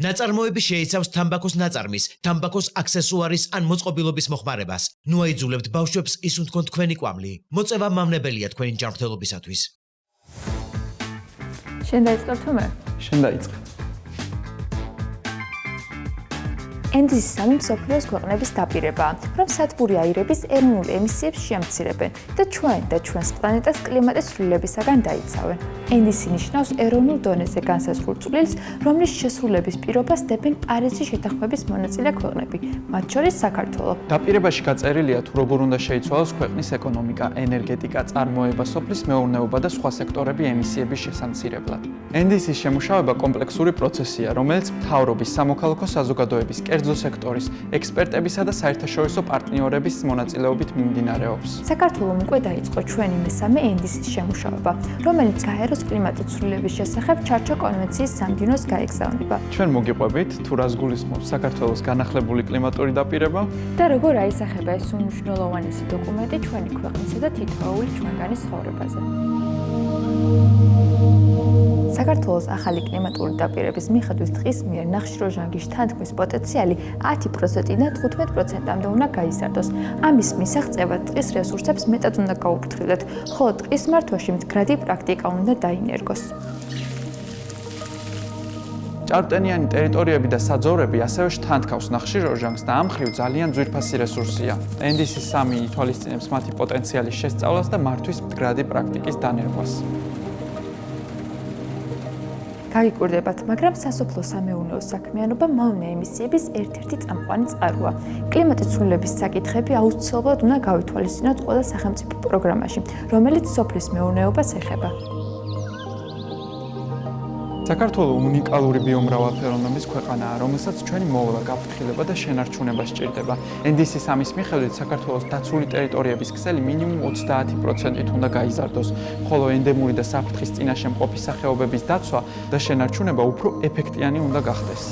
ნაწარმოები შეიცავს თამბაქოს ნაწარმის, თამბაქოს აქსესუარის ან მოწყობილობის მოხმარებას. ნუ აიძულებთ ბავშვებს ისუნ თქვენ თქვენი კვამლი. მოწევა მამნებელია თქვენი ჯანმრთელობისათვის. შენ დაიწყებ თუ მე? შენ დაიწყე. ენდის სამი მსოფლიოს ქვეყნების დაპირებაა, რომ სადგური აირების ეროვნულ ემისიებს შეამცირებენ და ჩვენს პლანეტას კლიმატის ცვლილებისაგან დაიცავენ. ენდისი ნიშნავს ეროვნულ დონეზე განსაზღვრულ წვლილს, რომლის შესრულების პირობას დებენ პარიზის შეთანხმების მონაწილე ქვეყნები, მათ შორის საქართველო. დაპირებაში გაწერილია თუ როგორ უნდა შეიცვალოს ქვეყნის ეკონომიკა, ენერგეტიკა, წარმოება, სოფლის მეურნეობა და სხვა სექტორები ემისიების შესამცირებლად. ენდისის შემუშავება კომპლექსური პროცესია, რომელიც მთავრობის, სამოქალაქო საზოგადოების, კერძო სექტორის, ექსპერტებისა და საერთაშორისო პარტნიორების მონაწილეობით მიმდინარეობს. საქართველომ უკვე დაიწყო ჩვენი მესამე ენდისის შემუშავება, რომელიც გაეროს კლიმატის ცვლილების შესახებ ჩარჩო კონვენციის სამდინოს გაეგზავნება. ჩვენ მოგიყვებით თუ რას გულისხმობს საქართველოს განახლებული კლიმატური დაპირება და როგორ აისახება ეს უმნიშვნელოვანესი დოკუმენტი ჩვენი ქვეყნისა და თითოეული ჩვენგანის ცხოვრებაზე. საქართველოს ახალი კლიმატური დაპირების მიხედვით ტყის მიერ ნახშირორჟანგის თანთქმის პოტენციალი 10%-დან 15%-მდე უნდა გაიზარდოს. ამის მისაღწევად ტყის რესურსებს მეტად უნდა გაუფრთხილდეთ, ხოლო ტყის მართვაში მდგრადი პრაქტიკა უნდა დაინერგოს. ჭარბტენიანი ტერიტორიები და საძოვრები ასევე შთანთქავს ნახშირორჟანგს და ამ მხრივ ძალიან ძვირფასი რესურსია. ენდისის სამი ითვალისწინებს მათი პოტენციალის შესწავლას და მართვის მდგრადი პრაქტიკის დანერგვას. გაგიკვირდებათ, მაგრამ სასოფლო სამეურნეო საქმიანობა მავნე ემისიების ერთ-ერთი წამყვანი წყაროა. კლიმატის ცვლილების საკითხები აუცილებლად უნდა გავითვალისწინოთ ყველა სახელმწიფო პროგრამაში, რომელიც სოფლის მეურნეობას ეხება. საქართველო უნიკალური ბიომრავალფეროვნების ქვეყანაა, რომელსაც ჩვენი მოვლა, გაფრთხილება და შენარჩუნება სჭირდება. ენდისის ამის მიხედვით საქართველოს დაცული ტერიტორიების ქსელი მინიმუმ 30%-ით უნდა გაიზარდოს, ხოლო ენდემური და საფრთხის წინაშე მყოფი სახეობების დაცვა და შენარჩუნება უფრო ეფექტიანი უნდა გახდეს.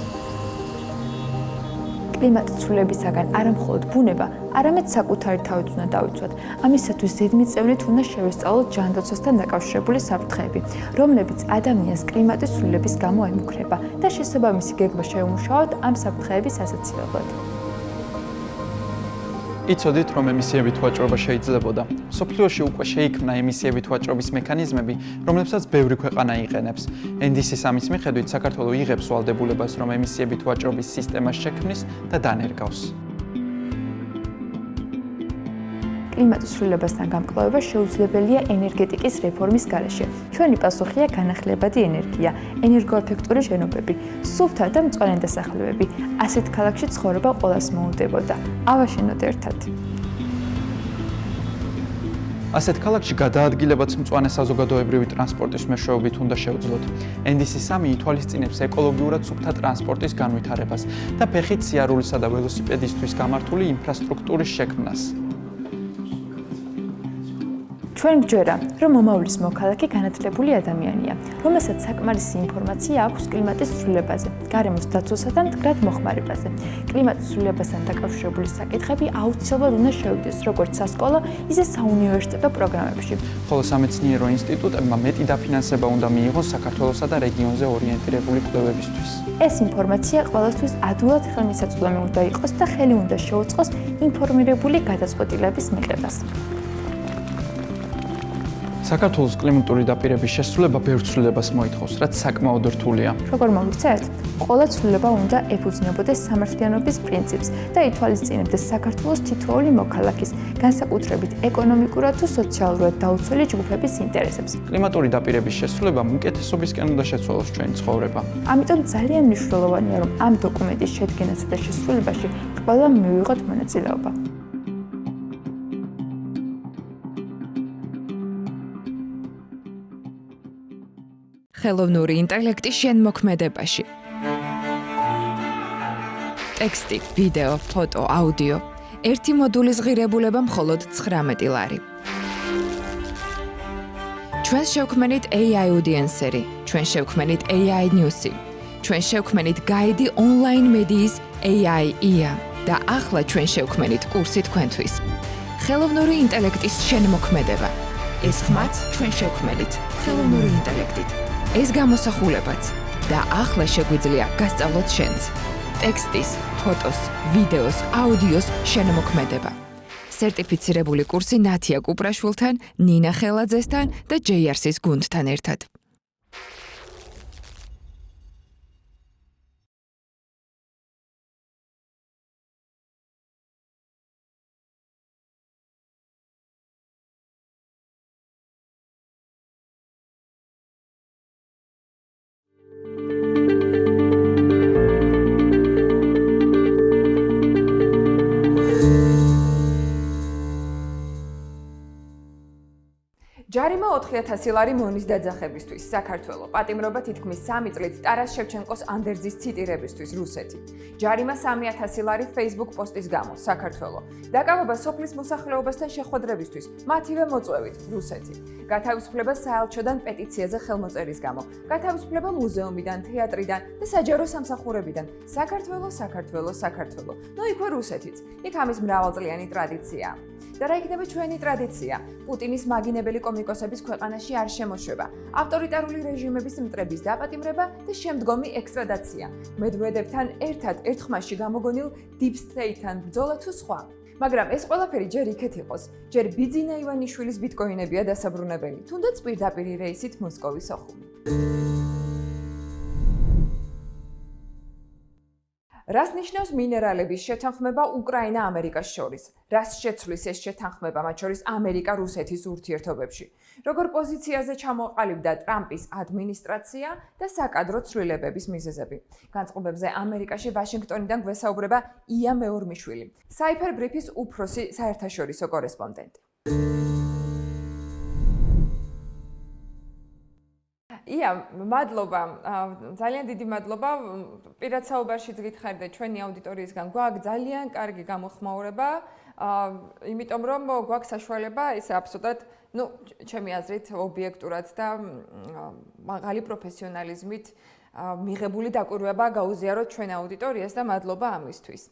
კლიმატის ცვლილებისაგან არა მხოლოდ ბუნება, არამედ საკუთარი თავით უნდა დავიცვათ. ამისათვის ზედმიწევნით უნდა შევესწავლოთ ჯანდაცვასთან დაკავშირებული საფრთხეები, რომლებიც ადამიანს კლიმატის ცვლილების გამო ემუქრება და შესაბამისი გეგმა შევმუშაოთ ამ საფრთხეების ასაცილებლად. იცოდით, რომ ემისიებით ვაჭრობა შეიძლებოდა. მსოფლიოში უკვე შეიქმნა ემისიებით ვაჭრობის მექანიზმები, რომლებსაც ბევრი ქვეყანა იყენებს. ენდისის ამის მიხედვით საქართველო იღებს ვალდებულებას, რომ ემისიებით ვაჭრობის სისტემას შექმნის და დანერგავს. კლიმატის ცვლილებასთან გამკლავება შეუძლებელია ენერგეტიკის რეფორმის გარეშე. ჩვენი პასუხია განახლებადი ენერგია, ენერგოეფექტური შენობები, სუფთა და მწვანე დასახლებები. ასეთ ქალაქში ცხოვრება ყველას მოუდებოდა. ავაშენოთ ერთად. ასეთ ქალაქში გადაადგილებაც მწვანე საზოგადოებრივი ტრანსპორტის მეშვეობით უნდა შევძლოთ. ენდისი სამი ითვალისწინებს ეკოლოგიურად სუფთა ტრანსპორტის განვითარებას და ფეხით სიარულისა და ველოსიპედისთვის გამართული ინფრასტრუქტურის შექმნას. ჩვენ გვჯერა, რომ მომავლის მოქალაქე განათლებული ადამიანია, რომელსაც საკმარისი ინფორმაცია აქვს კლიმატის ცვლილებაზე, გარემოს დაცვასა და მდგრად მოხმარებაზე. კლიმატის ცვლილებასთან დაკავშირებული საკითხები აუცილებლად უნდა შევიდეს როგორც სასკოლო, ისე საუნივერსიტეტო პროგრამებში. ხოლო სამეცნიერო ინსტიტუტებმა მეტი დაფინანსება უნდა მიიღოს საქართველოსა და რეგიონზე ორიენტირებული კვლევებისთვის. ეს ინფორმაცია ყველასთვის ადვილად ხელმისაწვდომი უნდა იყოს და ხელი უნდა შეუწყოს ინფორმირებული გადაწყვეტილების მიღებას. საქართველოს კლიმატური დაპირების შესრულება ბევრ ცვლილებას მოითხოვს, რაც საკმაოდ რთულია. როგორ მოგიწევთ? ყველა ცვლილება უნდა ეფუძნებოდეს სამართლიანობის პრინციპს და ითვალისწინებდეს საქართველოს თითოეული მოქალაქის, განსაკუთრებით ეკონომიკურად თუ სოციალურად დაუცველი ჯგუფების ინტერესებს. კლიმატური დაპირების შესრულებამ უკეთესობისკენ უნდა შეცვალოს ჩვენი ცხოვრება. ამიტომ ძალიან მნიშვნელოვანია, რომ ამ დოკუმენტის შედგენასა და შესრულებაში ყველამ მივიღოთ მონაწილეობა. ხელოვნური ინტელექტი შენმოქმედებაში. ტექსტი, ვიდეო, ფოტო, აუდიო. ერთი მოდულის ღირებულება მხოლოდ 19 ლარი. ჩვენ შევქმნით AI Audienceri, ჩვენ შევქმნით AI News-ი, ჩვენ შევქმნით გაიდი ონლაინ მედიის AI IA და ახლა ჩვენ შევქმნით კურსი თქვენთვის. ხელოვნური ინტელექტის შენმოქმედება. ეს ხმაც ჩვენ შევქმნით ხელოვნური ინტელექტით. ეს გამოსახულებაც და ახლა შეგვიძლია გასწავლოთ შენც. ტექსტის, ფოტოს, ვიდეოს, აუდიოს შემოქმედება. სერტიფიცირებული კურსი ნათია კუპრაშვილთან, ნინა ხელაძესთან და JRC-ის გუნდთან ერთად. ჯარიმა 4000 ლარი მონის დაძახებისთვის საქართველო. პატიმრობა თითქმის 3 წლით ტარას შევჩენკოს ანდერძის ციტირებისთვის რუსეთი. ჯარიმა 3000 ლარი Facebook პოსტის გამო საქართველო. დაკავება სოფლის მოსახლეობასთან შეხვედრებისთვის მათივე მოწვევით რუსეთი. გათავისუფლება საელჩოდან პეტიციაზე ხელმოწერის გამო. გათავისუფლება მუზეუმიდან, თეატრიდან და საჯარო სამსახურებიდან. საქართველო. ნუ იქვე რუსეთიც. იქ ამის მრავალწლიანი ტრადიციაა. და რა იქნება ჩვენი ტრადიცია? პუტინის მაგინებელი კომიკოსების ქვეყანაში არ შემოშვება, ავტორიტარული რეჟიმების მტრების დაპატიმრება და შემდგომი ექსტრადიცია. მედვედევთან ერთად ერთხმაში გამოგონილ Deep State-თან ბრძოლა თუ სხვა. მაგრამ ეს ყველაფერი ჯერ იქეთ იყოს, ჯერ ბიძინა ივანიშვილის ბიტკოინებია დასაბრუნებელი, თუნდაც პირდაპირი რეისით მოსკოვის ოხუმი. რას ნიშნავს მინერალების შეთანხმება უკრაინა-ამერიკას შორის? რას შეცვლის ეს შეთანხმება მათ შორის ამერიკა-რუსეთის ურთიერთობებში? როგორ პოზიციაზე ჩამოყალიბდა ტრამპის ადმინისტრაცია და საკადრო ცვლილებების მიზეზები? განწყობებზე ამერიკაში ვაშინგტონიდან გვესაუბრება ია მეორმიშვილი, Cypher Brief-ის უფროსი საერთაშორისო კორესპონდენტი. ია, მადლობა, ძალიან დიდი მადლობა. პირად საუბარშიც გითხარით და ჩვენი აუდიტორიისგან გვაქვს ძალიან კარგი გამოხმაურება, იმიტომ რომ გვაქვს საშუალება ისე აბსოლუტურად, ჩემი აზრით, ობიექტურად და მაღალი პროფესიონალიზმით მიღებული დაკვირვება გაუზიაროთ ჩვენ აუდიტორიას და მადლობა ამისთვის.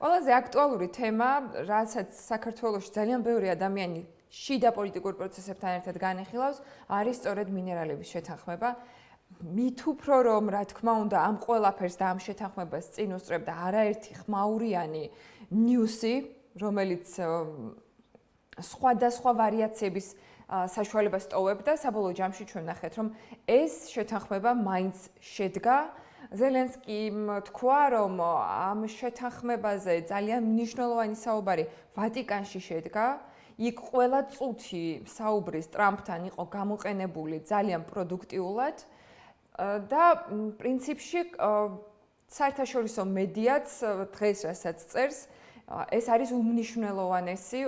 ყველაზე აქტუალური თემა, რასაც საქართველოში ძალიან ბევრი ადამიანი შიდა პოლიტიკურ პროცესებთან ერთად განეხილავს, არის სწორედ მინერალების შეთანხმება. მით უფრო რომ, რა თქმა უნდა, ამ ყველაფერს და ამ შეთანხმებას წინ უსწრებდა არაერთი ხმაურიანი ნიუსი, რომელიც სხვადასხვა ვარიაციების საშუალებას ტოვებდა, საბოლოო ჯამში ჩვენ ნახეთ, რომ ეს შეთანხმება მაინც შედგა. ზელენსკიმ თქვა, რომ ამ შეთანხმებაზე ძალიან მნიშვნელოვანი საუბარი ვატიკანში შედგა. იქ ყველა წუთი საუბრის ტრამპთან იყო გამოყენებული ძალიან პროდუქტიულად და პრინციპში საერთაშორისო მედიაც დღეს რასაც წერს, ეს არის უმნიშვნელოვანესი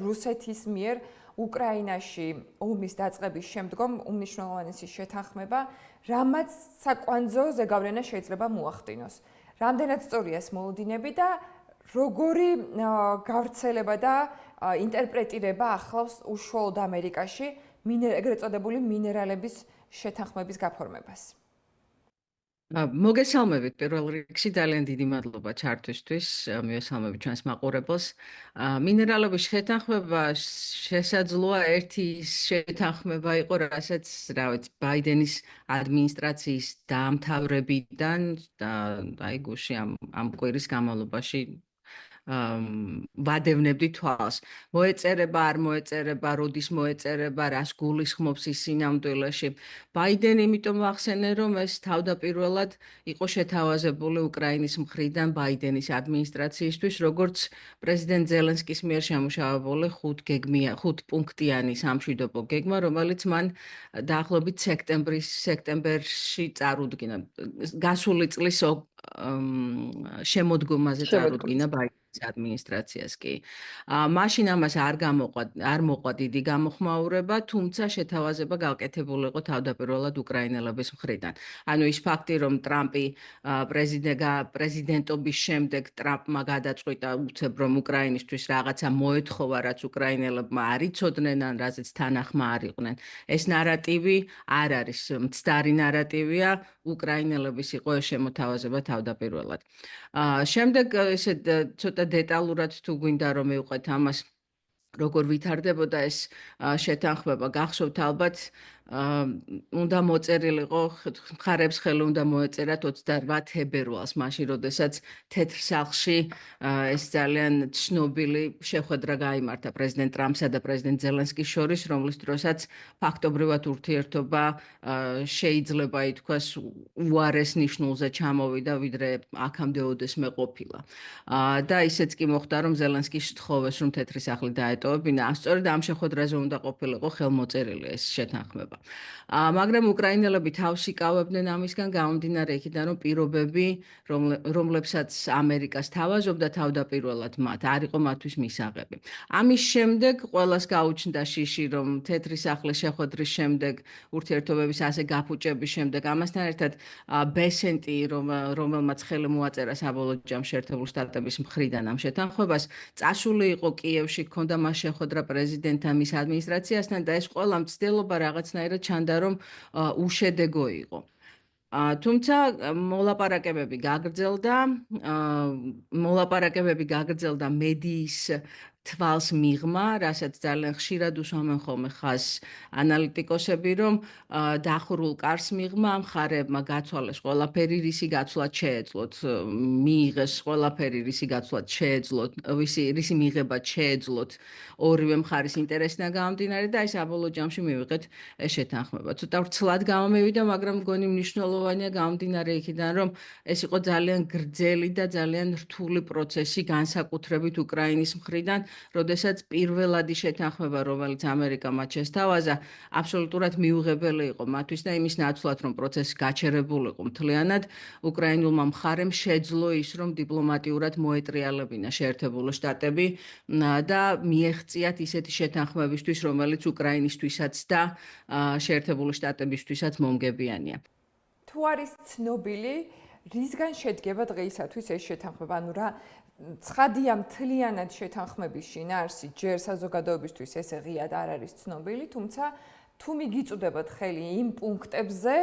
რუსეთის მიერ უკრაინაში ომის დაწყების შემდგომ უმნიშვნელოვანესი შეთანხმება, რამაც საკვანძო ზეგავლენა შეიძლება მოახდინოს. რამდენად სწორია ეს მოლოდინები და როგორი გავრცელება და ინტერპრეტირება ახლავს უშუალოდ ამერიკაში ეგრეთ წოდებული მინერალების შეთანხმების გაფორმებას. მოგესალმებით პირველ რიგში ძალიან დიდი მადლობა ჩართვისთვის, მივესალმებით ჩვენს მაყურებელს. მინერალების შეთანხმება შესაძლოა ერთი შეთანხმება იყო, რასაც, რა ვიცი, ბაიდენის ადმინისტრაციის დაამთავრებიდან აი გუში ამ კვირის განმავლობაში ვადევნებდი თვალს. მოეწერება, არ მოეწერება, როდის მოეწერება, რას გულისხმობს ის სინამდვილეში. ბაიდენი იმიტომ ვახსენე, რომ ეს თავდაპირველად იყო შეთავაზებული უკრაინის მხრიდან ბაიდენის ადმინისტრაციისთვის, როგორც პრეზიდენტ ზელენსკის მიერ შემუშავებული 5 პუნქტიანი სამშვიდობო გეგმა, რომელიც მან დაახლოებით სექტემბერში წარუდგინა. გასული წლის შემოდგომაზე წარუდგინა ბაიდენის ადმინისტრაციას კი. მაშინ ამას არ მოყვა დიდი გამოხმაურება, თუმცა შეთავაზება გაკეთებული იყო თავდაპირველად უკრაინელების მხრიდან. ანუ ის ფაქტი, რომ ტრამპი პრეზიდენტობის შემდეგ ტრამპმა გადაწყვიტა უცებ რომ უკრაინისთვის რაღაცა მოეთხოვა, რაც უკრაინელებმა არ იცოდნენ, ან რაზეც თანახმა არ იყვნენ. ეს ნარატივი არ არის მცდარი ნარატივია, უკრაინელების იყო ეს შემოთავაზება თავდაპირველად. შემდეგ ესე ცოტა დეტალურად თუ გვინდა რომ მივყვეთ ამას, როგორ ვითარდებოდა ეს შეთანხმება, გახსოვთ ალბათ უნდა მოწერილიყო მხარებს ხელი უნდა მოეწერათ 28 თებერვალს, მაშინ როდესაც თეთრ სახლში ეს ძალიან ცნობილი შეხვედრა გაიმართა პრეზიდენტ ტრამპსა და პრეზიდენტ ზელენსკის შორის, რომლის დროსაც ფაქტობრივად ურთიერთობა შეიძლება ითქვას უარეს ნიშნულზე ჩამოვიდა, ვიდრე აქამდე ოდესმე ყოფილა. და ისეც კი მოხდა, რომ ზელენსკი სთხოვეს, რომ თეთრი სახლი დაეტოვებინა. სწორედ ამ შეხვედრაზე უნდა ყოფილიყო ხელმოწერილი ეს შეთანხმება. მაგრამ უკრაინელები თავს იკავებდნენ ამისგან გამომდინარე იქიდან, რომ პირობები, რომლებსაც ამერიკას თავაზობდა თავდაპირველად მათ, არ იყო მათთვის მისაღები. ამის შემდეგ ყველას გაუჩნდა შიში, რომ თეთრი სახლის შეხვედრის შემდეგ, ურთიერთობების ასე გაფუჭების შემდეგ, ამასთან ერთად ბესენტი, რომელმაც ხელი მოაწერა საბოლოო ჯამში შეერთებული შტატების მხრიდან ამ შეთანხმებას, წასული იყო კიევში, ჰქონდა მას შეხვედრა პრეზიდენტთან, მის ადმინისტრაციასთან და ეს ყველა მცდელობა რაღაცნაირად ჩანდა, რომ უშედეგო იყო. თუმცა მოლაპარაკებები გაგრძელდა მედიის თვალს მიღმა, რასაც ძალიან ხშირად უსვამენ ხოლმე ხაზს ანალიტიკოსები, რომ დახურულ კარს მიღმა მხარეებმა გაცვალეს ყველაფერი, რისი გაცვლაც შეეძლოთ, მიიღეს ყველაფერი, რისი გაცვლაც შეეძლოთ, რისი მიღებაც შეეძლოთ ორივე მხარის ინტერესიდან გამომდინარე და აი საბოლოო ჯამში მივიღეთ ეს შეთანხმება. ცოტა ვრცლად გამომივიდა, მაგრამ მგონი მნიშვნელოვანია გამომდინარე იქიდან, რომ ეს იყო ძალიან გრძელი და ძალიან რთული პროცესი, განსაკუთრებით უკრაინის მხრიდან, როდესაც პირველადი შეთანხმება, რომელიც ამერიკა მათ შესთავაზა, აბსოლუტურად მიუღებელი იყო მათთვის და იმის ნაცვლად, რომ პროცესი გაჩერებულიყო მთლიანად, უკრაინულმა მხარემ შეძლო ის, რომ დიპლომატიურად მოეტრიალებინა შეერთებული შტატები და მიეღწიათ ისეთი შეთანხმებისთვის, რომელიც უკრაინისთვისაც და შეერთებული შტატებისთვისაც მომგებიანია. თუ არის ცნობილი, რისგან შედგება დღეისათვის ეს შეთანხმება? ანუ რა ცხადია მთლიანად შეთანხმების შინაარსი ჯერ საზოგადოებისთვის ესე ღიად არ არის ცნობილი, თუმცა თუ მიგიწუდებათ ხელი იმ პუნქტებზე,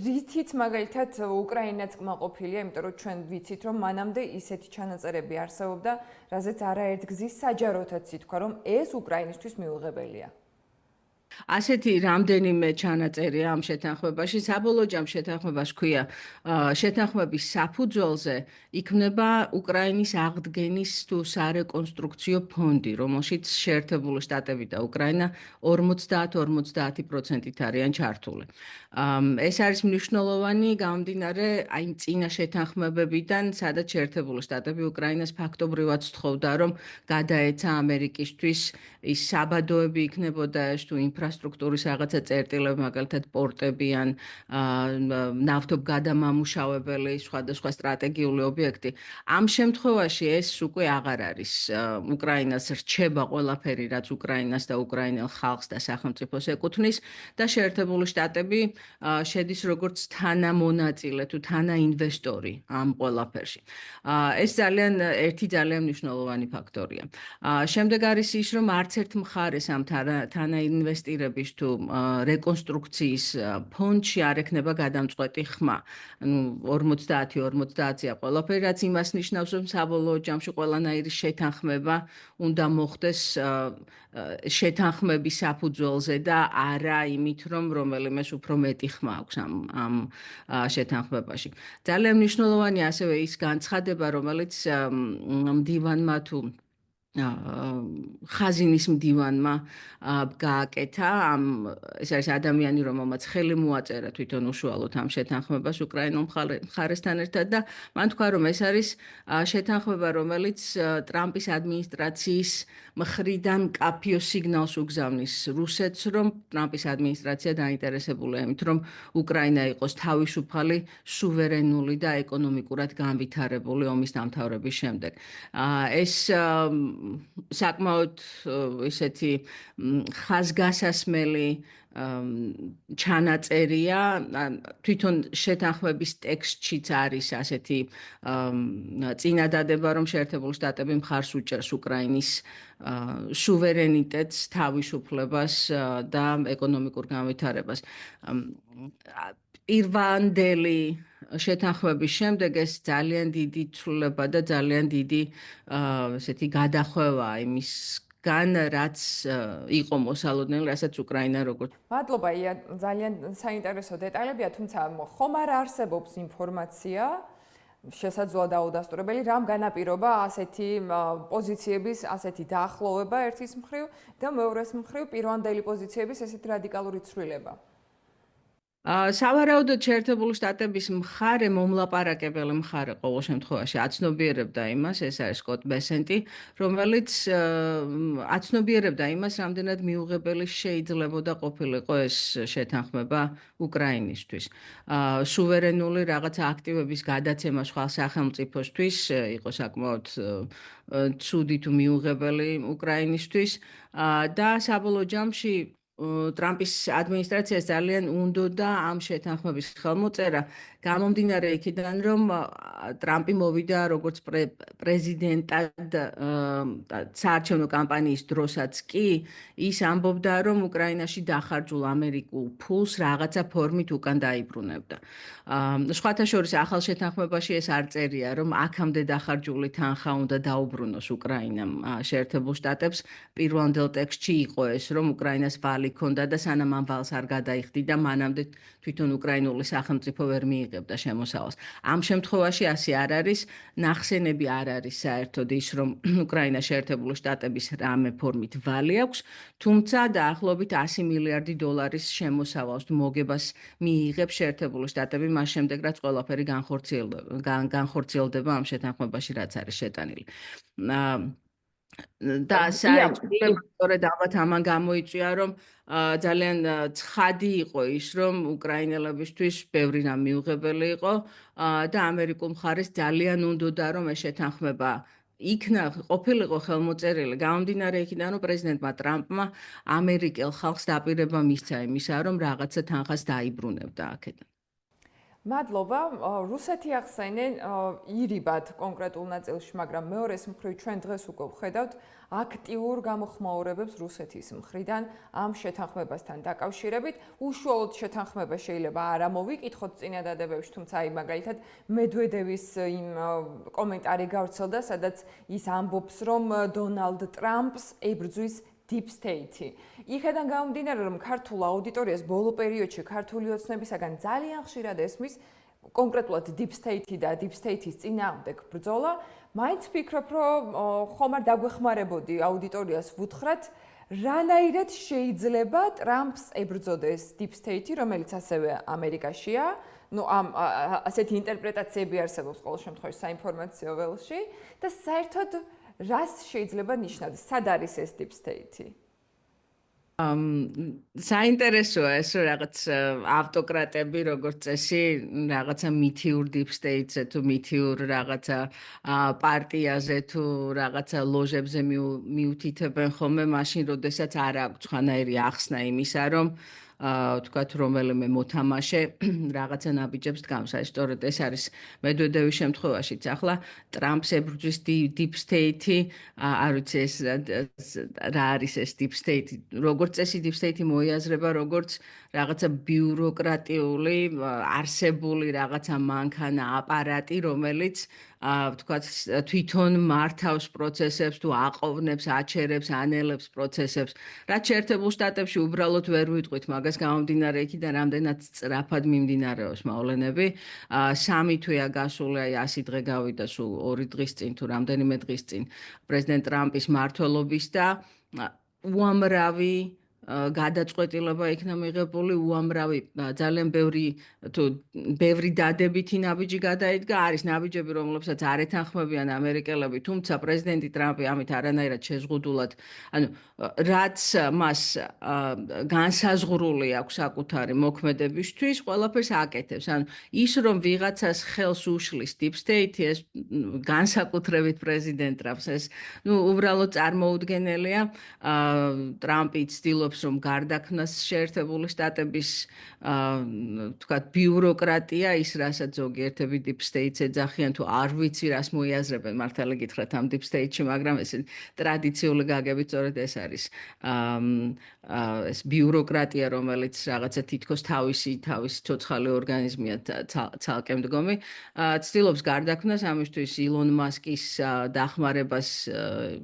რითიც მაგალითად უკრაინაც კმაყოფილია, იმიტომ რომ ჩვენ ვიცით, რომ მანამდე ისეთი ჩანაწერები არსებობდა, რაზეც არაერთგზის საჯაროთაც ითქვა, რომ ეს უკრაინისთვის მიუღებელია. ასეთი რამდენიმე ჩანაწერია ამ შეთანხმებაში. საბოლოო ჯამში შეთანხმებას ჰქვია შეთანხმების საფუძველზე იქნება უკრაინის აღდგენის თუ სარეკონსტრუქციო ფონდი, რომელშიც შეერთებული შტატები და უკრაინა 50-50%-ით არიან ჩართული. ეს არის მნიშვნელოვანი გამომდინარე აი წინა შეთანხმებებიდან, სადაც შეერთებული შტატები უკრაინას ფაქტობრივად სთხოვდა, რომ გადაეცა ამერიკისთვის ის საბადოები იქნებოდა ეს თუ ინფრასტრუქტურის რაღაცა წერტილები, მაგალითად პორტები ან ნავთობგადამამუშავებელი სხვადასხვა სტრატეგიული ობიექტი. ამ შემთხვევაში ეს უკვე აღარ არის. უკრაინას რჩება ყველაფერი, რაც უკრაინას და უკრაინელ ხალხს და სახელმწიფოს ეკუთვნის და შეერთებული შტატები შედის როგორც თანამონაწილე თუ თანაინვესტორი ამ ყველაფერში. ეს ერთი ძალიან მნიშვნელოვანი ფაქტორია. შემდეგ არის ის, რომ არც ერთ მხარეს ამ თანაინვესტირების თუ რეკონსტრუქციის ფონდში არ ექნება გადამწყვეტი ხმა. 50-50-ია ყველაფერი, რაც იმას ნიშნავს, რომ საბოლოო ჯამში ყველანაირი შეთანხმება უნდა მოხდეს შეთანხმების საფუძველზე და არა იმით, რომ რომელიმეს უფრო მეტი ხმა აქვს ამ შეთანხმებაში. ძალიან მნიშვნელოვანია ასევე ის განცხადება, რომელიც მდივანმა თუ ხაზინის მდივანმა გააკეთა, ეს არის ადამიანი, რომელმაც ხელი მოაწერა თვითონ უშუალოდ ამ შეთანხმებას უკრაინულ მხარესთან ერთად და მან თქვა, რომ ეს არის შეთანხმება, რომელიც ტრამპის ადმინისტრაციის მხრიდან მკაფიო სიგნალს უგზავნის რუსეთს, რომ ტრამპის ადმინისტრაცია დაინტერესებულია იმით, რომ უკრაინა იყოს თავისუფალი, სუვერენული და ეკონომიკურად განვითარებული ომის დამთავრების შემდეგ. ეს საკმაოდ ისეთი ხაზგასასმელი ჩანაწერია, თვითონ შეთანხმების ტექსტშიც არის ასეთი წინადადება, რომ შეერთებული შტატები მხარს უჭერს უკრაინის სუვერენიტეტს, თავისუფლებას და ეკონომიკურ განვითარებას. პირვანდელი შეთანხმების შემდეგ ეს ძალიან დიდი ცვლილება და ძალიან დიდი ესეთი გადახვევაა იმის გან რაც იყო მოსალოდნელი, რასაც უკრაინა როგორც მადლობა, ია, ძალიან საინტერესო დეტალებია, თუმცა ხომ არ არსებობს ინფორმაცია შესაძლოა დაუდასტურებელი, რამ განაპირობა ასეთი პოზიციების, ასეთი დაახლოვება ერთის მხრივ და მეორეს მხრივ პირვანდელი პოზიციების ესეთი რადიკალური ცვლილება. სავარაუდოდ შეერთებული შტატების მხარე, მომლაპარაკებელი მხარე ყოველ შემთხვევაში აცნობიერებდა იმას, ეს არის სკოტ ბესენტი, რომელიც აცნობიერებდა იმას, რამდენად მიუღებელი შეიძლებოდა ყოფილიყო ეს შეთანხმება უკრაინისთვის. სუვერენული რაღაცა აქტივების გადაცემა სხვა სახელმწიფოსთვის იყო საკმაოდ ცუდი თუ მიუღებელი უკრაინისთვის და საბოლოო ჯამში ტრამპის ადმინისტრაციას ძალიან უნდოდა ამ შეთანხმების ხელმოწერა, გამომდინარე იქიდან, რომ ტრამპი მოვიდა როგორც პრეზიდენტად საარჩევნო კამპანიის დროსაც კი, ის ამბობდა, რომ უკრაინაში დახარჯულ ამერიკულ ფულს რაღაცა ფორმით უკან დაიბრუნებდა. სხვათა შორის ახალ შეთანხმებაში ეს არ წერია, რომ აქამდე დახარჯული თანხა უნდა დაუბრუნოს უკრაინამ შეერთებულ შტატებს. პირველ ტექსტში იყო ეს, რომ უკრაინას ვალი ჰქონდა და სანამ ამ ვალს არ გადაიხდიდა, მანამდე თვითონ უკრაინული სახელმწიფო ვერ მიიღებდა შემოსავალს. ამ შემთხვევაში ასე არ არის, ნახსენები არ არის საერთოდ ის, რომ უკრაინა შეერთებული შტატების რამე ფორმით ვალი აქვს, თუმცა დაახლოებით 100 მილიარდი დოლარის შემოსავალს მოგებას მიიღებს შეერთებული შტატები მას შემდეგ, რაც ყველაფერი განხორციელდება ამ შეთანხმებაში, რაც არის შეტანილი. და სწორედ ალბათ ამან გამოიწვია, რომ ძალიან ცხადი იყო ის, რომ უკრაინელებისთვის ბევრი რამ მიუღებელი იყო და ამერიკულ მხარეს ძალიან უნდოდა, რომ ეს შეთანხმება ყოფილიყო ხელმოწერილი, გამომდინარე იქიდან, რომ პრეზიდენტმა ტრამპმა ამერიკელ ხალხს დაპირება მისცა იმისა, რომ რაღაცა თანხას დაიბრუნებდა აქედან. მადლობა. რუსეთი ახსენენ ირიბად კონკრეტულ ნაწილში, მაგრამ მეორეს მხრივ ჩვენ დღეს უკვე ვხედავთ აქტიურ გამოხმაურებებს რუსეთის მხრიდან ამ შეთანხმებასთან დაკავშირებით. უშუალოდ შეთანხმება შეიძლება არ ამოვიკითხოთ წინადადებებში, თუმცა აი მაგალითად მედვედევის იმ კომენტარი გავრცელდა, სადაც ის ამბობს, რომ დონალდ ტრამპს ებრძვის Deep State. იქედან გამომდინარე, რომ ქართულ აუდიტორიას ბოლო პერიოდში ქართული ოცნებისაგან ძალიან ხშირად ესმის კონკრეტულად Deep State და Deep State-ის წინააღმდეგ ბრძოლა, მაინც ვფიქრობ, რომ ხომ არ დაგვეხმარებოდი აუდიტორიას ვუთხრათ, რანაირად შეიძლება ტრამპს ებრძოდეს Deep State, რომელიც ასევე ამერიკაშია. ამ ასეთი ინტერპრეტაციები არსებობს ყოველ შემთხვევაში საინფორმაციო ველში და საერთოდ რას შეიძლება ნიშნავდეს? სად არის ეს Deep State? საინტერესოა ეს, რომ რაღაც ავტოკრატები როგორც წესი რაღაცა მითიურ Deep State-ზე თუ მითიურ რაღაცა პარტიაზე თუ რაღაცა ლოჟებზე მიუთითებენ ხოლმე, მაშინ როდესაც არ აქვს სხვანაირი ახსნა იმისა, რომ თქვათ რომელიმე მოთამაშე რაღაცა ნაბიჯებს დგამს. აი სწორედ ეს არის მედვედევის შემთხვევაშიც. ახლა ტრამპს ებრძვის Deep State-ი, არ ვიცი ეს რა არის ეს Deep State. როგორც წესი Deep State-ი მოიაზრება როგორც რაღაცა ბიუროკრატიული, არსებული რაღაცა მანქანა, აპარატი, რომელიც თქვათ თვითონ მართავს პროცესებს თუ აყოვნებს, აჩერებს, ანელებს პროცესებს. რაც შეერთებულ შტატებში უბრალოდ ვერ ვიტყვით მაგას გამომდინარე იქიდან, რამდენად სწრაფად მიმდინარეობს მოვლენები. 3 თვეა გასული, აი 100 დღე გავიდა სულ 2 დღის წინ თუ რამდენიმე დღის წინ პრეზიდენტ ტრამპის მმართველობის და უამრავი გადაწყვეტილება იქნა მიღებული, უამრავი ძალიან ბევრი დადებითი ნაბიჯი გადაიდგა. არის ნაბიჯები, რომლებსაც არ ეთანხმებიან ამერიკელები, თუმცა პრეზიდენტი ტრამპი ამით არანაირად შეზღუდულად, რაც მას განსაზღვრული აქვს საკუთარი მოქმედებისთვის, ყველაფერს აკეთებს. ის რომ ვიღაცას ხელს უშლის Deep State, ეს განსაკუთრებით პრეზიდენტ ტრამპს, ეს უბრალოდ წარმოუდგენელია. ტრამპი ცდილობს ცდილობს რომ გარდაქმნას შეერთებული შტატების თქვათ ბიუროკრატია, ის რასაც ზოგიერთები deep state-ს ეძახიან, თუ არ ვიცი რას მოიაზრებენ, მართალი გითხრათ ამ deep state-ში, მაგრამ ეს ტრადიციული გაგებით სწორედ ეს არის. ეს ბიუროკრატია, რომელიც რაღაცა თითქოს თავისი ცოცხალი ორგანიზმია ცალკე მდგომი, ცდილობს გარდაქმნას ამისთვის ილონ მასკის დახმარებას,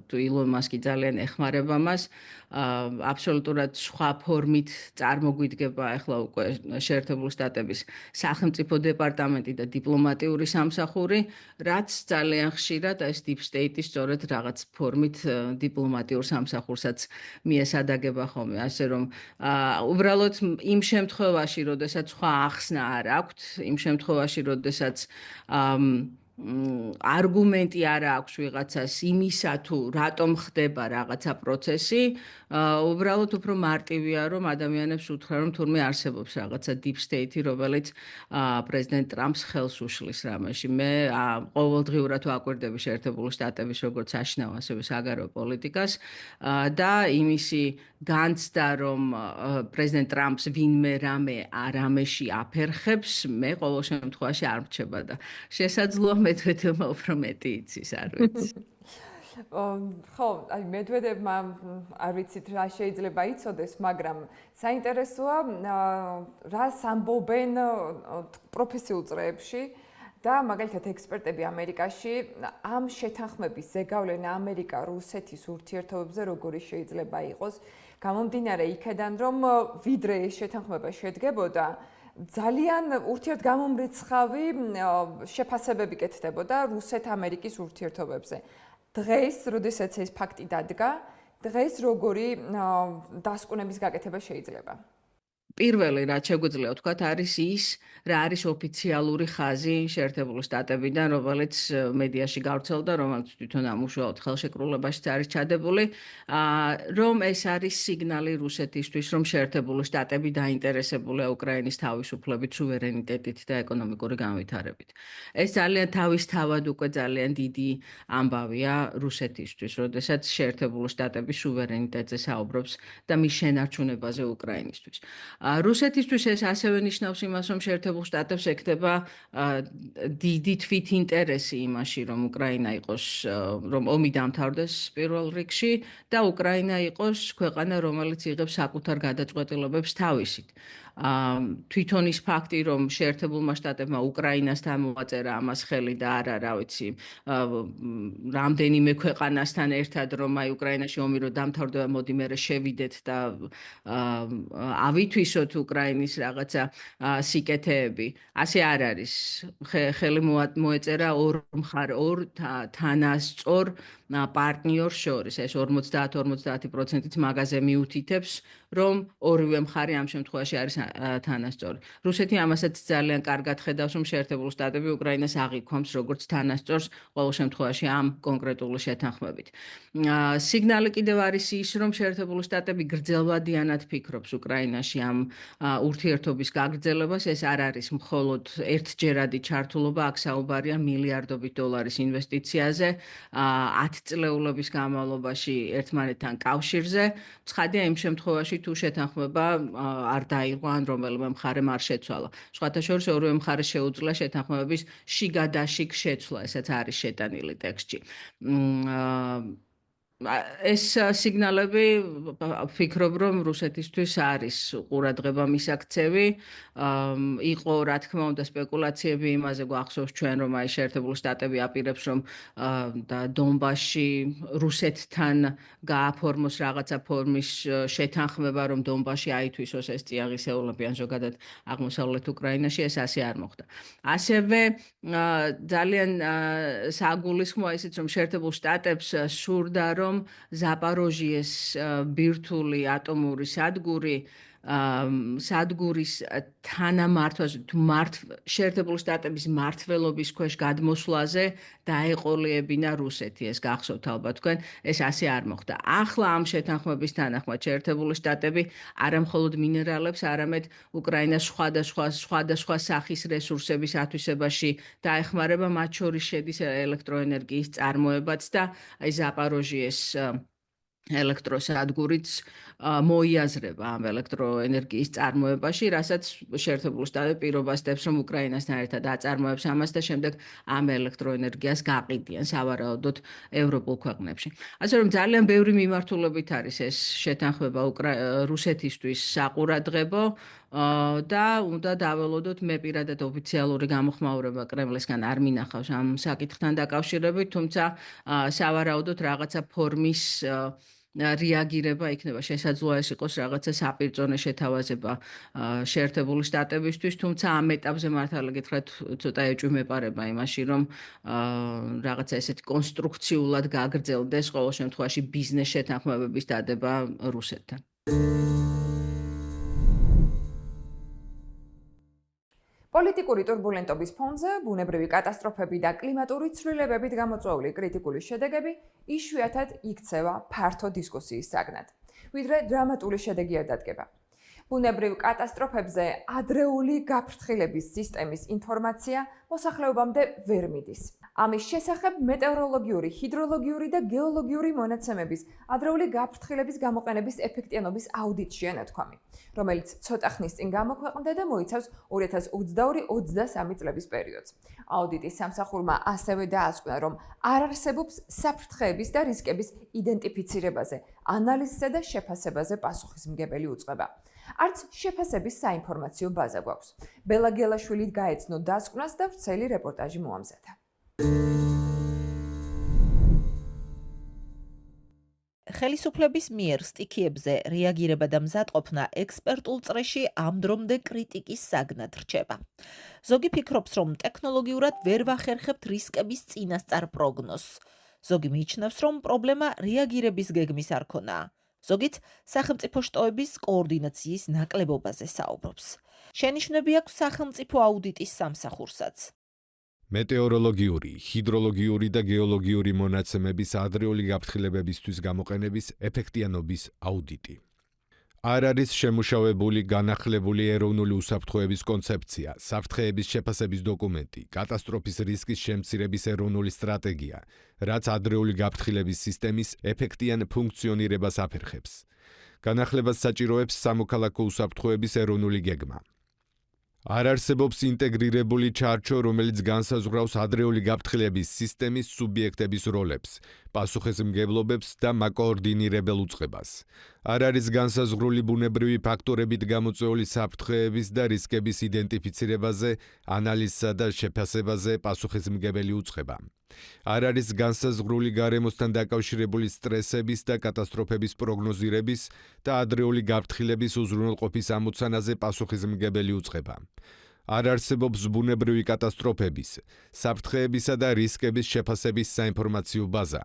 თუ ილონ მასკი ძალიან ეხმარება მას, აბსოლუტურად სხვა ფორმით წარმოგვიდგება ახლა უკვე შეერთებული შტატების სახელმწიფო დეპარტამენტი და დიპლომატიური სამსახური, რაც ძალიან ხშირად ეს deep state-ის სწორედ რაღაც ფორმით დიპლომატიურ სამსახურსაც მიესადაგება ხოლმე, ასე რომ უბრალოდ იმ შემთხვევაში, როდესაც სხვა ახსნა არ აქვთ, იმ შემთხვევაში, როდესაც არგუმენტი არ აქვს ვიღაცას იმისა, თუ რატომ ხდება რაღაცა პროცესი, უბრალოდ უფრო მარტივია, რომ ადამიანებს უთხრა, რომ თურმე არსებობს რაღაცა deep state-ი, რომელიც პრეზიდენტ ტრამპს ხელს უშლის რამეში. მე ყოველდღიურად ვაკვირდები შეერთებული შტატების როგორც საშინაო, ასევე საგარეო პოლიტიკას და იმისი განცდა, რომ პრეზიდენტ ტრამპს ვინმე რამეში აფერხებს, მე ყოველ შემთხვევაში არ მრჩება და შესაძლოა მედვედევმა უფრო მეტი იცის, არ ვიცი. ხო, აი მედვედევმა არ ვიცით რა შეიძლება იცოდეს, მაგრამ საინტერესოა რას ამბობენ პროფესიულ წრეებში და მაგალითად ექსპერტები ამერიკაში ამ შეთანხმების ზეგავლენა ამერიკა-რუსეთის ურთიერთობებზე როგორი შეიძლება იყოს, გამომდინარე იქედან, რომ ვიდრე ეს შეთანხმება შედგებოდა, ძალიან ურთიერთგამომრიცხავი შეფასებები კეთდებოდა რუსეთ-ამერიკის ურთიერთობებზე. დღეს, როდესაც ეს ფაქტი დადგა, დღეს როგორი დასკვნების გაკეთება შეიძლება? პირველი რაც შეგვიძლია ვთქვათ არის ის, რა არის ოფიციალური ხაზი შეერთებული შტატებიდან, რომელიც მედიაში გავრცელდა, რომელიც თვითონ ამ უშუალოდ ხელშეკრულებაშიც არის ჩადებული, რომ ეს არის სიგნალი რუსეთისთვის, რომ შეერთებული შტატები დაინტერესებულია უკრაინის თავისუფლებით, სუვერენიტეტით და ეკონომიკური განვითარებით. ეს ძალიან თავისთავად უკვე ძალიან დიდი ამბავია რუსეთისთვის, როდესაც შეერთებული შტატები სუვერენიტეტზე საუბრობს და მის შენარჩუნებაზე უკრაინისთვის. რუსეთისთვის ეს ასევე ნიშნავს იმას, რომ შეერთებულ შტატებს ექნება დიდი თვით ინტერესი იმაში, რომ უკრაინა იყოს, რომ ომი დამთავრდეს პირველ რიგში და უკრაინა იყოს ქვეყანა, რომელიც იღებს საკუთარ გადაწყვეტილებებს თავისით. თვითონ ის ფაქტი, რომ შეერთებულმა შტატებმა უკრაინასთან მოაწერა ამას ხელი და არა, რა ვიცი, რამდენიმე ქვეყანასთან ერთად, რომ აი უკრაინაში ომი რო დამთავრდება, მოდი მერე შევიდეთ და ავითვისოთ უკრაინის რაღაცა სიკეთეები. ასე არ არის. ხელი მოეწერა ორ თანასწორ პარტნიორს შორის. ეს 50-50%-ით მაღაზე მიუთითებს, რომ ორივე მხარე ამ შემთხვევაში არის თანასწორი. რუსეთი ამასაც ძალიან კარგად ხედავს, რომ შეერთებული შტატები უკრაინას აღიქვამს როგორც თანასწორს ყოველ შემთხვევაში ამ კონკრეტული შეთანხმებით. სიგნალი კიდევ არის ის, რომ შეერთებული შტატები გრძელვადიანად ფიქრობს უკრაინაში ამ ურთიერთობის გაგრძელებას. ეს არ არის მხოლოდ ერთჯერადი ჩართულობა, აქ საუბარია მილიარდობით დოლარის ინვესტიციაზე, 10 წლეულების განმავლობაში ერთმანეთთან კავშირზე. ცხადია იმ შემთხვევაში, თუ შეთანხმება არ დაიღო ან რომელიმე მხარემ არ შეცვალა. სხვათა შორის ორივე მხარეს შეუძლია შეთანხმებების შიგადაშიგ შეცვლა, ესაც არის შეტანილი ტექსტში. ეს სიგნალები ვფიქრობ, რომ რუსეთისთვის არის ყურადღება მისაქცევი. იყო, რა თქმა უნდა, სპეკულაციები იმაზე გვახსოვს ჩვენ, რომ აი შეერთებული შტატები აპირებს, რომ დონბასში რუსეთთან გააფორმოს რაღაცა ფორმის შეთანხმება, რომ დონბასში აითვისოს ეს წიაღისეულები ან ზოგადად აღმოსავლეთ უკრაინაში, ეს ასე არ მოხდა. ასევე ძალიან საგულისხმოა ისიც, რომ შეერთებულ შტატებს სურდა, რომ ზაპაროჟიეს ბირთვული ატომური სადგურის თანამართვაზე თუ შეერთებული შტატების მმართველობის ქვეშ გადმოსვლაზე დაეყოლიებინა რუსეთი. ეს გახსოვთ ალბათ თქვენ, ეს ასე არ მოხდა. ახლა ამ შეთანხმების თანახმად შეერთებული შტატები არა მხოლოდ მინერალებს, არამედ უკრაინას სხვადასხვა სახის რესურსების ათვისებაში დაეხმარება, მათ შორის შედის ელექტროენერგიის წარმოებაც და აი ზაპაროჟიეს ელექტროსადგურიც მოიაზრება ამ ელექტროენერგიის წარმოებაში, რასაც შეერთებული შტატები პირობას დებს, რომ უკრაინასთან ერთად აწარმოებს ამას და შემდეგ ამ ელექტროენერგიას გაყიდიან სავარაუდოდ ევროპულ ქვეყნებში. ასე რომ ძალიან ბევრი მიმართულებით არის ეს შეთანხმება რუსეთისთვის საყურადღებო და უნდა დაველოდოთ, მე პირადად ოფიციალური გამოხმაურება კრემლისგან არ მინახავს ამ საკითხთან დაკავშირებით, თუმცა სავარაუდოდ რაღაცა ფორმის რეაგირება იქნება, შესაძლოა ეს იყოს რაღაცა საპირწონე შეთავაზება შეერთებული შტატებისთვის, თუმცა ამ ეტაპზე მართალი გითხრათ ცოტა ეჭვმეპარება იმაში, რომ რაღაცა ესეთი კონსტრუქციულად გაგრძელდეს ყოველ შემთხვევაში ბიზნეს შეთანხმებების დადება რუსეთთან. პოლიტიკური турბულენტობის ფონზე ბუნებრივი კატასტროფები და კლიმატური ცვლილებებით გამოწვეული კრიტიკული შედეგები იშვიათად იქცევა ფართო დისკუსიის საგნად, ვიდრე დრამატული შედეგი არ დადგება. ბუნებრივ კატასტროფებზე ადრეული გაფრთხილების სისტემის ინფორმაცია მოსახლეობამდე ვერ მიდის. ამის შესახებ მეტეოროლოგიური, ჰიდროლოგიური და გეოლოგიური მონაცემების ადრეული გაფრთხილების გამოყენების ეფექტიანობის აუდიტშია ნათქვამი, რომელიც ცოტა ხნის წინ გამოქვეყნდა და მოიცავს 2022-23 წლების პერიოდს. აუდიტის სამსახურმა ასევე დაასკვნა, რომ არ არსებობს საფრთხეების და რისკების იდენტიფიცირებაზე, ანალიზსა და შეფასებაზე პასუხისმგებელი უწყება. არც შეფასების საინფორმაციო ბაზა გვაქვს. ბელა გელაშვილი გაეცნო დასკვნას და ვრცელი რეპორტაჟი მოამზადა. ხელისუფლების მიერ სტიქიებზე რეაგირება და მზადყოფნა ექსპერტულ წრეში ამ დრომდე კრიტიკის საგნად რჩება. ზოგი ფიქრობს, რომ ტექნოლოგიურად ვერ ვახერხებთ რისკების წინასწარ პროგნოზს. ზოგი მიიჩნევს, რომ პრობლემა რეაგირების გეგმის არ ქონაა. ზოგიც სახელმწიფო შტოების კოორდინაციის ნაკლებობაზე საუბრობს. შენიშვნები აქვს სახელმწიფო აუდიტის სამსახურსაც. მეტეოროლოგიური, ჰიდროლოგიური და გეოლოგიური მონაცემების ადრეული გაფრთხილებებისთვის გამოყენების ეფექტიანობის აუდიტი. არ არის შემუშავებული განახლებული ეროვნული უსაფრთხოების კონცეფცია, საფრთხეების შეფასების დოკუმენტი, კატასტროფის რისკის შემცირების ეროვნული სტრატეგია, რაც ადრეული გაფრთხილების სისტემის ეფექტიან ფუნქციონირებას აფერხებს. განახლებას საჭიროებს სამოქალაქო უსაფრთხოების ეროვნული გეგმა. არ არსებობს ინტეგრირებული ჩარჩო, რომელიც განსაზღვრავს ადრეული გაფრთხილების სისტემის სუბიექტების როლებს, პასუხისმგებლობებს და მაკოორდინირებელ უწყებას. არ არის განსაზღვრული ბუნებრივი ფაქტორებით გამოწვეული საფრთხეების და რისკების იდენტიფიცირებაზე, ანალიზსა და შეფასებაზე პასუხისმგებელი უწყება. არ არის განსაზღვრული გარემოსთან დაკავშირებული სტრესების და კატასტროფების პროგნოზირების და ადრეული გაფრთხილების უზრუნველყოფის ამოცანაზე პასუხისმგებელი უწყება. არ არსებობს ბუნებრივი კატასტროფების, საფრთხეებისა და რისკების შეფასების საინფორმაციო ბაზა.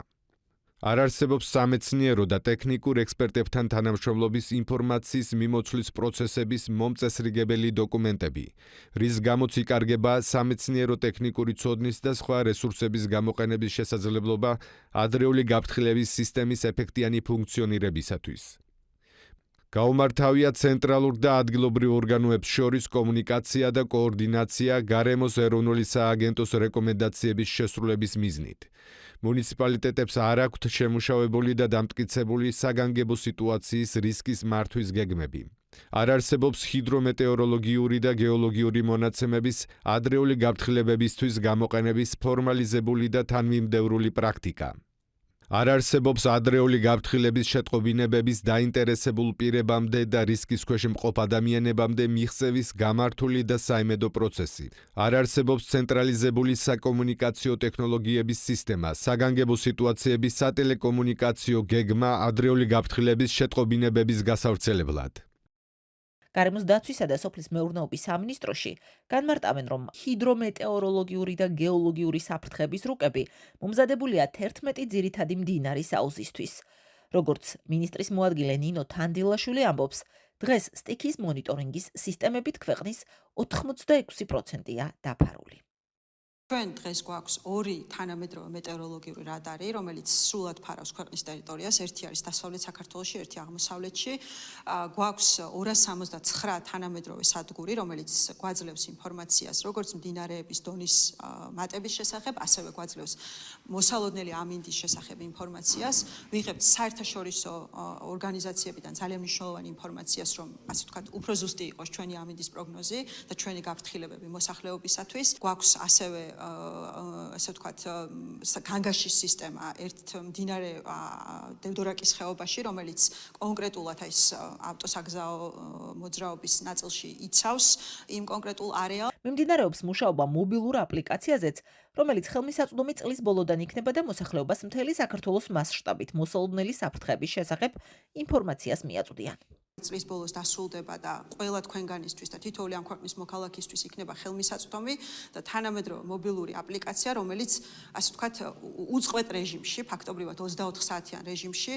არ არსებობს სამეცნიერო და ტექნიკურ ექსპერტებთან თანამშრომლობის ინფორმაციის მიმოცვლის პროცესების მომწესრიგებელი დოკუმენტები, რის გამოც იკარგება სამეცნიერო ტექნიკური ცოდნის და სხვა რესურსების გამოყენების შესაძლებლობა ადრეული გაფრთხილების სისტემის ეფექტიანი ფუნქციონირებისათვის. გაუმართავია ცენტრალურ და ადგილობრივ ორგანოებს შორის კომუნიკაცია და კოორდინაცია გარემოს ეროვნული სააგენტოს რეკომენდაციების შესრულების მიზნით. მუნიციპალიტეტებს არ აქვთ შემუშავებული და დამტკიცებული საგანგებო სიტუაციის რისკის მართვის გეგმები. არ არსებობს ჰიდრომეტეოროლოგიური და გეოლოგიური მონაცემების ადრეული გაფრთხილებებისთვის გამოყენების ფორმალიზებული და თანმიმდევრული პრაქტიკა. არ არსებობს ადრეული გაფრთხილების შეტყობინებების დაინტერესებულ პირებამდე და რისკის ქვეშ მყოფ ადამიანებამდე მიღწევის გამართული და საიმედო პროცესი. არ არსებობს ცენტრალიზებული საკომუნიკაციო ტექნოლოგიების სისტემა, საგანგებო სიტუაციების სატელეკომუნიკაციო გეგმა ადრეული გაფრთხილების შეტყობინებების გასავრცელებლად. გარემოს დაცვისა და სოფლის მეურნეობის სამინისტროში განმარტავენ, რომ ჰიდრომეტეოროლოგიური და გეოლოგიური საფრთხების რუკები მომზადებულია 11 ძირითადი მდინარის აუზისთვის. როგორც მინისტრის მოადგილე ნინო თანდილაშვილი ამბობს, დღეს სტიქის მონიტორინგის სისტემებით ქვეყნის 86%-ია დაფარული. ჩვენ დღეს გვაქვს ორი თანამედროვე მეტეოროლოგიური რადარი, რომელიც სრულად ფარავს ქვეყნის ტერიტორიას. ერთი არის დასავლეთ საქართველოში, ერთი აღმოსავლეთში. გვაქვს 269 თანამედროვე სადგური, რომელიც გვაძლევს ინფორმაციას როგორც მდინარეების დონის მატების შესახებ, ასევე გვაძლევს მოსალოდნელი ამინდის შესახებ ინფორმაციას. ვიღებთ საერთაშორისო ორგანიზაციებიდან ძალიან მნიშვნელოვანი ინფორმაციას, რომ ასე ვთქვათ, უფრო ზუსტი იყოს ჩვენი ამინდის პროგნოზი და ჩვენი გაფრთხილებები მოსახლეობისათვის. გვაქვს ასევე ასე ვთქვათ, განგაშის სისტემა ერთ მდინარე დევდორაკის ხეობაში, რომელიც კონკრეტულად ეს ავტოსაგზაო მოძრაობის ნაწილში იცავს იმ კონკრეტულ არეალს. მიმდინარეობს მუშაობა მობილურ აპლიკაციაზეც, რომელიც ხელმისაწვდომი წლის ბოლოდან იქნება და მოსახლეობას მთელი საქართველოს მასშტაბით მოსალოდნელი საფრთხების შესახებ ინფორმაციას მიაწვდიან. წლის ბოლოს დასრულდება და ყველა თქვენგანისთვის და თითოეული ამ ქვეყნის მოქალაქისთვის იქნება ხელმისაწვდომი და თანამედროვე მობილური აპლიკაცია, რომელიც ასე ვთქვათ, უწყვეტ რეჟიმში, ფაქტობრივად 24 საათიან რეჟიმში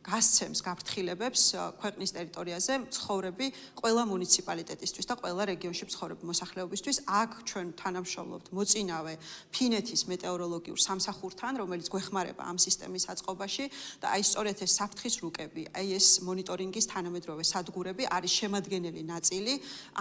გასცემს გაფრთხილებებს ქვეყნის ტერიტორიაზე მცხოვრები ყველა მუნიციპალიტეტისთვის და ყველა რეგიონში მცხოვრები მოსახლეობისთვის. აქ ჩვენ თანამშრომლობთ მოწინავე ფინეთის მეტეოროლოგიურ სამსახურთან, რომელიც გვეხმარება ამ სისტემის აწყობაში და აი სწორედ ეს საფრთხის რუკები, აი ეს მონიტორინგის თანამედროვე სადგურები არის შემადგენელი ნაწილი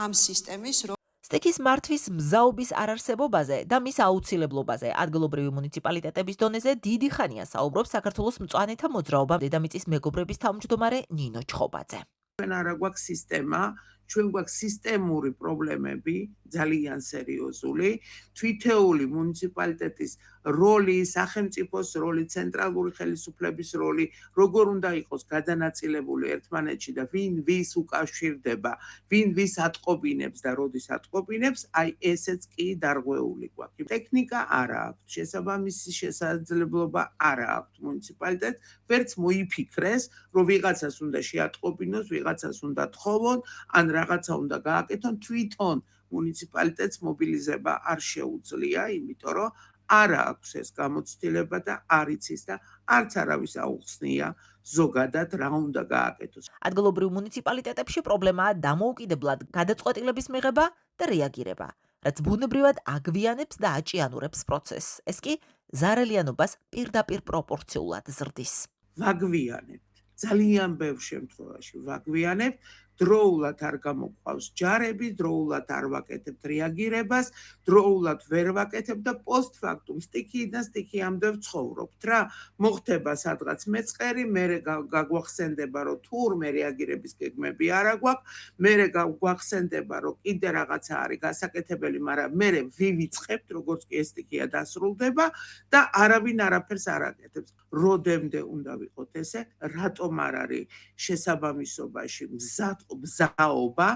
ამ სისტემის. სტექის მართვის მზაობის არარსებობაზე და მის აუცილებლობაზე ადგილობრივი მუნიციპალიტეტების დონეზე დიდი ხანია საუბრობს საქართველოს მწვანეთა მოძრაობა დედამიწის მეგობრების თავმჯდომარე ნინო ჩხობაძე. ჩვენ არა გვაქვს სისტემა, ჩვენ გვაქვს სისტემური პრობლემები, ძალიან სერიოზული, თვითეული მუნიციპალიტეტის როლი, სახელმწიფოს როლი, ცენტრალური ხელისუფლების როლი, როგორ უნდა იყოს გადანაწილებული ერთმანეთში და ვინ ვის უკავშირდება, ვინ ვის ატყობინებს და როდის ატყობინებს, აი ესეც კი დარღვეული გვაქვს. ტექნიკა არა აქვს, შესაბამისი შესაძლებლობა არა აქვს მუნიციპალიტეტს, ვერც მოიფიქრეს, რომ ვიღაცას უნდა შეატყობინოს, ვიღაცას უნდა თხოვონ, ან რაღაცა უნდა გააკეთონ, თვითონ მუნიციპალიტეტს მობილიზება არ შეუძლია, იმიტომ რომ არა აქვს ეს გამოცდილება და არ იცის და არც არავის აუხსნია ზოგადად რა უნდა გააკეთოს. ადგილობრივ მუნიციპალიტეტებში პრობლემაა დამოუკიდებლად გადაწყვეტილების მიღება და რეაგირება, რაც ბუნებრივად აგვიანებს და აჭიანურებს პროცესს. ეს კი ზარალიანობას პირდაპირ პროპორციულად ზრდის. ვაგვიანებთ, ძალიან ბევრ შემთხვევაში ვაგვიანებთ, დროულად არ გამოყვავს ჯარები, დროულად არ ვაკეთებთ რეაგირებას, დროულად ვერ ვაკეთებთ და პოსტფაქტუმ სტიქიიდან სტიქიამდე ვცხოვრობთ რა. მოხდება სადღაც მეწყერი, მერე გაგვახსენდება, რომ თურმე რეაგირების გეგმები არა გვაქვს, მერე გაგვახსენდება, რომ კიდე რაღაცა არის გასაკეთებელი, მაგრამ მერე ვივიწყებთ, როგორც კი ეს სტიქია დასრულდება და არავინ არაფერს არ აკეთებს. როდემდე უნდა ვიყოთ ესე, რატომ არ არის შესაბამისობაში მზაობა,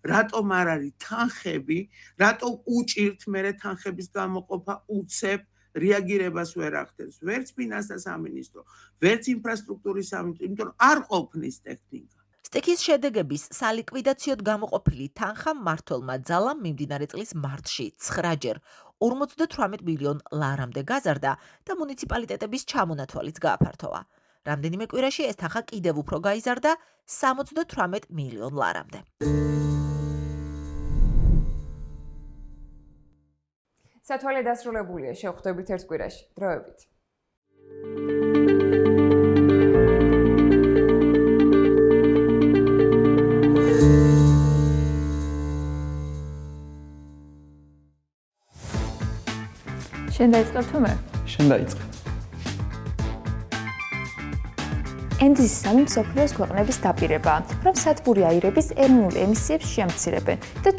რატომ არ არის თანხები, რატომ უჭირთ მერე თანხების გამოყოფა უცებ რეაგირებას ვერ ახდენს, ვერც ფინანსთა სამინისტრო, ვერც ინფრასტრუქტურის სამინისტრო, იმიტომ რომ არ ყოფნის ტექნიკა. სტექის შედეგების სალიკვიდაციოდ გამოყოფილი თანხა მმართველმა ძალამ მიმდინარე წლის მარტში 9-ჯერ 58 მილიონ ლარამდე გაზარდა და მუნიციპალიტეტების ჩამონათვალიც გააფართოვა. რამდენიმე კვირაში ეს თანხა კიდევ უფრო გაიზარდა 78 მილიონ ლარამდე. სათვალე დასრულებულია, შევხვდებით ერთ კვირაში. დროებით. შენ დაიწყებ თუ მე? შენ დაიწყე. ენდის სამი მსოფლიოს ქვეყნების დაპირება, რომ სათბური აირების ეროვნულ ემისიებს შეამცირებენ და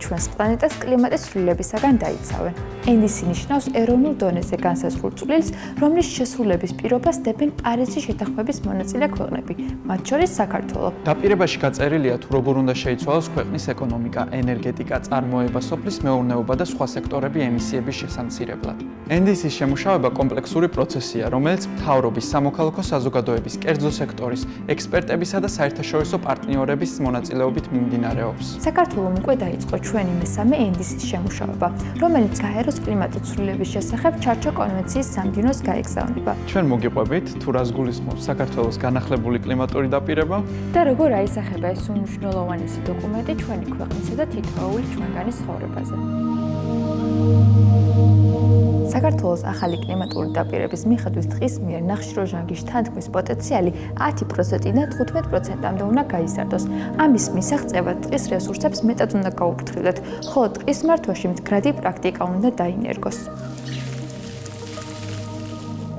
ჩვენს პლანეტას კლიმატის ცვლილებისაგან დაიცავენ. ენდისი ნიშნავს ეროვნულ დონეზე განსაზღვრულ წვლილს, რომლის შესრულების პირობას დებენ პარიზის შეთანხმების მონაწილე ქვეყნები, მათ შორის საქართველო. დაპირებაში გაწერილია თუ როგორ უნდა შეიცვალოს ქვეყნის ეკონომიკა, ენერგეტიკა, წარმოება, სოფლის მეურნეობა და სხვა სექტორები ემისიების შესამცირებლად. ენდისის შემუშავება კომპლექსური პროცესია, რომელიც მთავრობის, სამოქალაქო საზოგადოების, კერძო სექტორის, ექსპერტებისა და საერთაშორისო პარტნიორების მონაწილეობით მიმდინარეობს. საქართველომ უკვე დაიწყო ჩვენი მესამე ენდისის შემუშავება, რომელიც გაეროს კლიმატის ცვლილების შესახებ ჩარჩო კონვენციის სამდივნოს გაეგზავნება. ჩვენ მოგიყვებით თუ რას გულისხმობს საქართველოს განახლებული კლიმატური დაპირება და როგორ აისახება ეს უმნიშვნელოვანესი დოკუმენტი ჩვენი ქვეყნისა და თითოეული ჩვენგანის ცხოვრებაზე. საქართველოს ახალი კლიმატური დაპირების მიხედვით ტყის მიერ ნახშირორჟანგის თანთქმის პოტენციალი 10%-დან 15%-მდე უნდა გაიზარდოს. ამის მისაღწევად ტყის რესურსებს მეტად უნდა გაუფრთხილდეთ, ხოლო ტყის მართვაში მდგრადი პრაქტიკა უნდა დაინერგოს.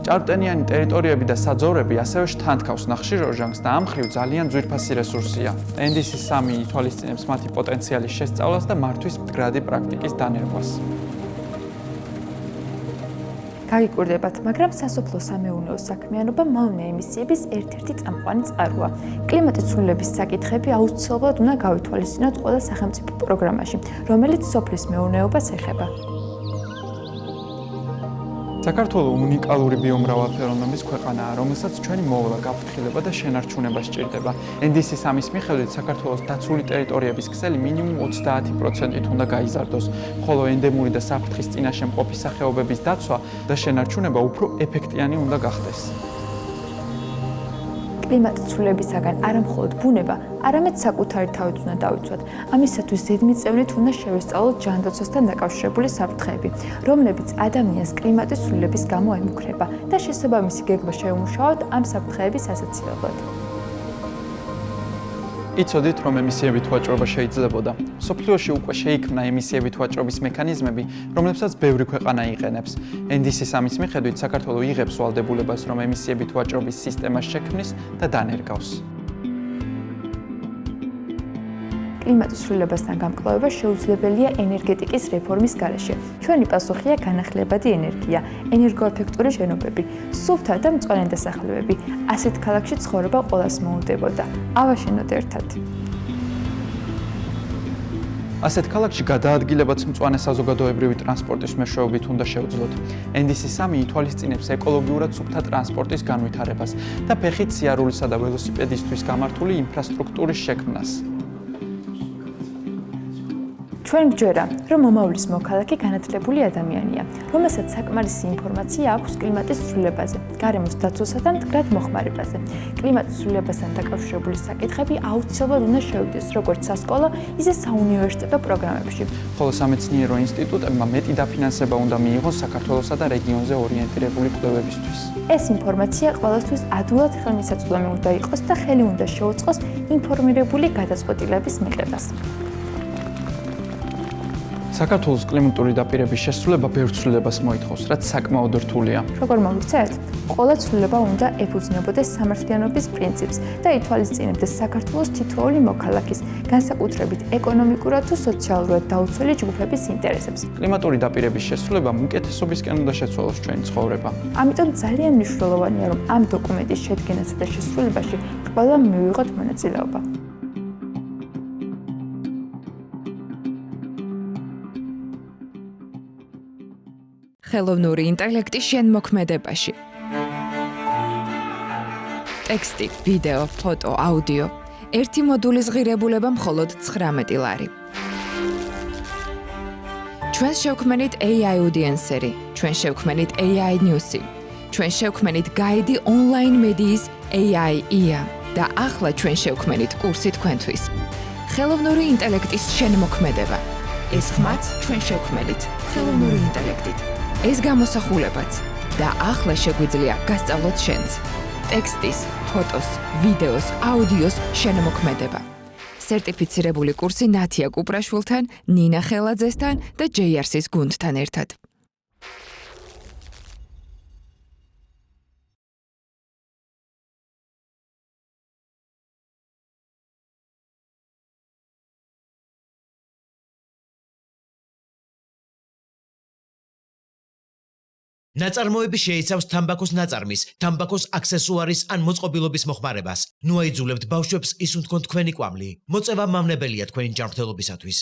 ჭარბტენიანი ტერიტორიები და საძოვრები ასევე შთანთქავს ნახშირორჟანგს და ამ მხრივ ძალიან ძვირფასი რესურსია. NDC-3 ითვალისწინებს მათი პოტენციალის შესწავლას და მართვის მდგრადი პრაქტიკის დანერგვას. გაგიკვირდებათ, მაგრამ სასოფლო სამეურნეო საქმიანობა მავნე ემისიების ერთ-ერთი წამყვანი წყაროა. კლიმატის ცვლილების საკითხები აუცილებლად უნდა გავითვალისწინოთ ყველა სახელმწიფო პროგრამაში, რომელიც სოფლის მეურნეობას ეხება. საქართველო უნიკალური ბიომრავალფეროვნების ქვეყანაა, რომელსაც ჩვენი მოვლა, გაფრთხილება და შენარჩუნება სჭირდება. NDC-3-ის მიხედვით საქართველოს დაცული ტერიტორიების ქსელი მინიმუმ 30%-ით უნდა გაიზარდოს, ხოლო ენდემური და საფრთხის წინაშე მყოფი სახეობების დაცვა და შენარჩუნება უფრო ეფექტიანი უნდა გახდეს. კლიმატის ცვლილებისაგან არა მხოლოდ ბუნება, არამედ საკუთარი თავით უნდა დავიცვათ. ამისათვის ზედმიწევნით უნდა შევესწავლოთ ჯანდაცვასთან დაკავშირებული საფრთხეები, რომლებიც ადამიანს კლიმატის ცვლილების გამო ემუქრება და შესაბამისი გეგმა შევმუშაოთ ამ საფრთხეების ასაცილებლად. იცოდით, რომ ემისიებით ვაჭრობა შეიძლებოდა. მსოფლიოში უკვე შეიქმნა ემისიებით ვაჭრობის მექანიზმები, რომლებსაც ბევრი ქვეყანა იყენებს. NDC-3-ის მიხედვით საქართველო იღებს ვალდებულებას, რომ ემისიებით ვაჭრობის სისტემას შექმნის და დანერგავს. კლიმატის ცვლილებასთან გამკლავება შეუძლებელია ენერგეტიკის რეფორმის გარეშე. ჩვენი პასუხია განახლებადი ენერგია, ენერგოეფექტური შენობები, სუფთა და მწვანე დასახლებები. ასეთ ქალაქში ცხოვრება ყველას მოუდებოდა. ავაშენოთ ერთად. ასეთ ქალაქში გადაადგილებაც მწვანე საზოგადოებრივი ტრანსპორტის მეშვეობით უნდა შევძლოთ. NDC-3 ითვალისწინებს ეკოლოგიურად სუფთა ტრანსპორტის განვითარებას და ფეხით სიარულისა და ველოსიპედისთვის გამართული ინფრასტრუქტურის შექმნას. ჩვენ გვჯერა, რომ მომავლის მოქალაქე განათლებული ადამიანია, რომელსაც საკმარისი ინფორმაცია აქვს კლიმატის ცვლილებაზე, გარემოს დაცვასა და მდგრად მოხმარებაზე. კლიმატის ცვლილებასთან დაკავშირებული საკითხები აუცილებლად უნდა შევიდეს როგორც სასკოლო, ისე საუნივერსიტეტო პროგრამებში. ხოლო სამეცნიერო ინსტიტუტებმა მეტი დაფინანსება უნდა მიიღოს საქართველოსა და რეგიონზე ორიენტირებული კვლევებისთვის. ეს ინფორმაცია ყველასთვის ადვილად ხელმისაწვდომი უნდა იყოს და ხელი უნდა შეუწყოს ინფორმირებული გადაწყვეტილების მიღებას. საქართველოს კლიმატური დაპირების შესრულება ბევრ ცვლილებას მოითხოვს, რაც საკმაოდ რთულია. როგორ მოგიწევთ? ყველა ცვლილება უნდა ეფუძნებოდეს სამართლიანობის პრინციპს და ითვალისწინებდეს საქართველოს თითოეული მოქალაქის, განსაკუთრებით ეკონომიკურად თუ სოციალურად დაუცველი ჯგუფების ინტერესებს. კლიმატური დაპირების შესრულება უკეთესობისკენ უნდა შეცვალოს ჩვენი ცხოვრება. ამიტომ ძალიან მნიშვნელოვანია, რომ ამ დოკუმენტის შედგენასა და შესრულებაში ყველამ მივიღოთ მონაწილეობა. ხელოვნური ინტელექტი შენმოქმედებაში. ტექსტი, ვიდეო, ფოტო, აუდიო. ერთი მოდულის ღირებულება მხოლოდ 19 ლარი. ჩვენ შევქმნით AI Audiencer-ი, ჩვენ შევქმნით AI News-ი, ჩვენ შევქმნით გაიდი ონლაინ მედიის AI IA და ახლა ჩვენ შევქმნით კურსი თქვენთვის. ხელოვნური ინტელექტის შენმოქმედება. ეს ხმაც ჩვენ შევქმნით ხელოვნური ინტელექტით. ეს გამოსახულებაც და ახლა შეგვიძლია გასწავლოთ შენც. ტექსტის, ფოტოს, ვიდეოს, აუდიოს შენმოქმედება. სერტიფიცირებული კურსი ნათია კუპრაშვილთან, ნინა ხელაძესთან და JRC-ის გუნდთან ერთად. ნაწარმოები შეიცავს თამბაქოს ნაწარმის, თამბაქოს აქსესუარის ან მოწყობილობის მოხმარებას. ნუ აიძულებთ ბავშვებს ისუნთქონ თქვენი კვამლი. მოწევა მავნებელია თქვენი ჯანმრთელობისათვის.